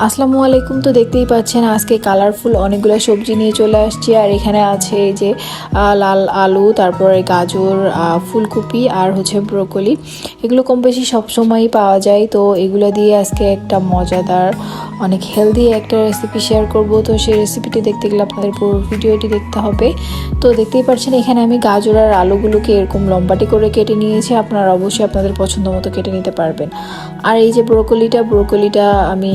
আসসালামু আলাইকুম। তো দেখতেই পাচ্ছেন আজকে কালারফুল অনেকগুলো সবজি নিয়ে চলে আসছি। আর এখানে আছে এই যে লাল আলু, তারপরে গাজর, ফুলকপি আর হচ্ছে ব্রোকলি। এগুলো কম বেশি সবসময়ই পাওয়া যায়। তো এগুলো দিয়ে আজকে একটা মজাদার অনেক হেলদি একটা রেসিপি শেয়ার করব। তো সেই রেসিপিটি দেখতে গেলে আপনাদের পুরো ভিডিওটি দেখতে হবে। তো দেখতেই পাচ্ছেন এখানে আমি গাজর আর আলুগুলোকে এরকম লম্বাটি করে কেটে নিয়েছি। আপনারা অবশ্যই আপনাদের পছন্দ মতো কেটে নিতে পারবেন। আর এই যে ব্রোকলিটা আমি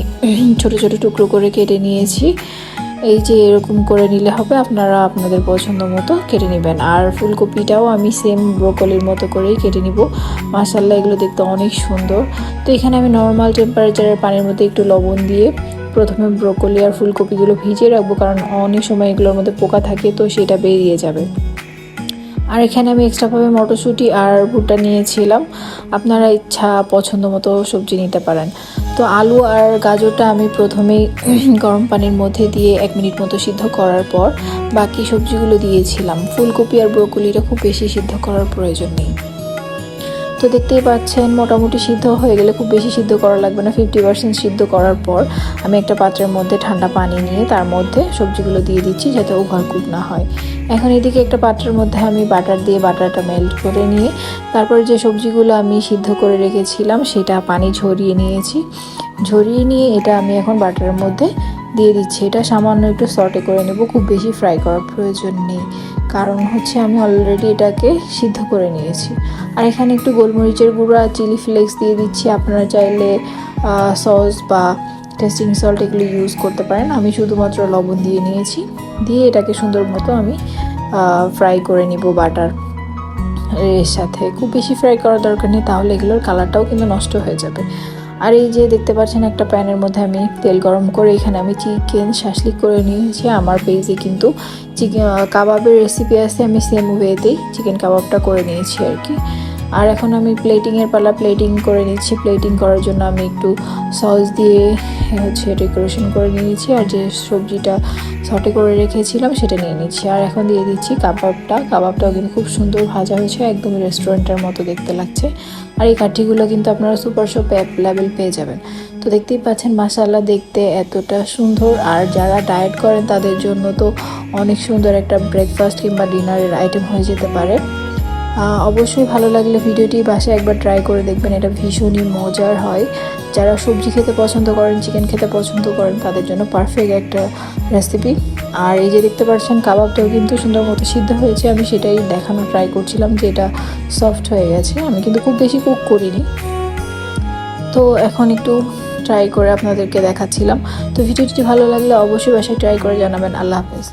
ছোট ছোট টুকরো করে কেটে নিয়েছি। এই যে এরকম করে নিলে হবে, আপনারা আপনাদের পছন্দ মতো কেটে নেবেন। আর ফুলকপিটাও আমি সেম ব্রোকলির মতো করেই কেটে নিব। মাশাআল্লাহ, এগুলো দেখতে অনেক সুন্দর। তো এখানে আমি নর্মাল টেম্পারেচারের পানির মধ্যে একটু লবণ দিয়ে প্রথমে ব্রোকলি আর ফুলকপিগুলো ভিজিয়ে রাখবো, কারণ অনেক সময় এগুলোর মধ্যে পোকা থাকে, তো সেটা বেরিয়ে যাবে। আর এখানে আমি এক্সট্রাভাবে মটরশুঁটি আর ভুট্টা নিয়েছিলাম। আপনারা ইচ্ছা পছন্দ মতো সবজি নিতে পারেন। তো আলু আর গাজরটা আমি প্রথমেই গরম পানির মধ্যে দিয়ে 1 মিনিট মতো সিদ্ধ করার পর বাকি সবজিগুলো দিয়েছিলাম। ফুলকপি আর ব্রোকলিটা খুব বেশি সিদ্ধ করার প্রয়োজন নেই। তো দেখতেই পাচ্ছেন মোটামুটি সিদ্ধ হয়ে গেলে, খুব বেশি সিদ্ধ করা লাগবে না, 50% সিদ্ধ করার পর আমি একটা পাত্রের মধ্যে ঠান্ডা পানি নিয়ে তার মধ্যে সবজিগুলো দিয়ে দিচ্ছি, যাতে ওভারকুক না হয়। এখন এদিকে একটা পাত্রের মধ্যে আমি বাটার দিয়ে বাটারটা মেল্ট করে নিয়ে তারপরে যে সবজিগুলো আমি সিদ্ধ করে রেখেছিলাম সেটা পানি ঝরিয়ে নিয়েছি। ঝরিয়ে নিয়ে এটা আমি এখন বাটারের মধ্যে দিয়ে দিচ্ছি। এটা সামান্য একটু সটে করে নেব, খুব বেশি ফ্রাই করার প্রয়োজন নেই, কারণ হচ্ছে আমি অলরেডি এটাকে সিদ্ধ করে নিয়েছি। আর এখানে একটু গোলমরিচের গুঁড়ো আর চিলি ফ্লেক্স দিয়ে দিচ্ছি। আপনারা চাইলে সস বা টেস্টিং সল্ট এগুলো ইউজ করতে পারেন। আমি শুধুমাত্র লবণ দিয়ে নিয়েছি। দিয়ে এটাকে সুন্দর মতো আমি ফ্রাই করে নিব বাটার এর সাথে। খুব বেশি ফ্রাই করার দরকার নেই, তাহলে এগুলোর কালারটাও কিন্তু নষ্ট হয়ে যাবে। আর এই যে দেখতে পাচ্ছেন একটা প্যানের মধ্যে আমি তেল গরম করে এখানে আমি চিকেন শাসলিক করে নিয়েছি। আমার পেজে কিন্তু চিকেন কাবাবের রেসিপি আছে, আমি সেম ওয়েতেই চিকেন কাবাবটা করে নিয়েছি আর কি। আর এখন আমি প্লেটিংয়ের পালা, প্লেটিং করে নিচ্ছি। প্লেটিং করার জন্য আমি একটু সস দিয়ে হচ্ছে ডেকোরেশন করে নিয়েছি। আর যে সবজিটা সটে করে রেখেছিলাম সেটা নিয়ে নিচ্ছি। আর এখন দিয়ে দিচ্ছি কাবাবটাও কিন্তু খুব সুন্দর ভাজা হয়েছে, একদম রেস্টুরেন্টের মতো দেখতে লাগছে। আর এই কাঠিগুলো কিন্তু আপনারা সুপার শপ অ্যাভেলেবেল পেয়ে যাবেন। তো দেখতেই পাচ্ছেন মাশাআল্লাহ, দেখতে এতটা সুন্দর। আর যারা ডায়েট করেন তাদের জন্য তো অনেক সুন্দর একটা ব্রেকফাস্ট কিংবা ডিনারের আইটেম হয়ে যেতে পারে। অবশ্যই ভালো লাগলে ভিডিওটি বাসায় একবার ট্রাই করে দেখবেন, এটা ভীষণই মজার হয়। যারা সবজি খেতে পছন্দ করেন, চিকেন খেতে পছন্দ করেন, তাদের জন্য পারফেক্ট একটা রেসিপি। আর এই যে দেখতে পাচ্ছেন কাবাবটাও কিন্তু সুন্দর মতো সিদ্ধ হয়েছে। আমি সেটাই দেখানোর ট্রাই করছিলাম যে এটা সফট হয়ে গেছে। আমি কিন্তু খুব বেশি কুক করিনি, তো এখন একটু ট্রাই করে আপনাদেরকে দেখাচ্ছিলাম। তো ভিডিওটি ভালো লাগলে অবশ্যই বাসায় ট্রাই করে জানাবেন। আল্লাহ হাফেজ।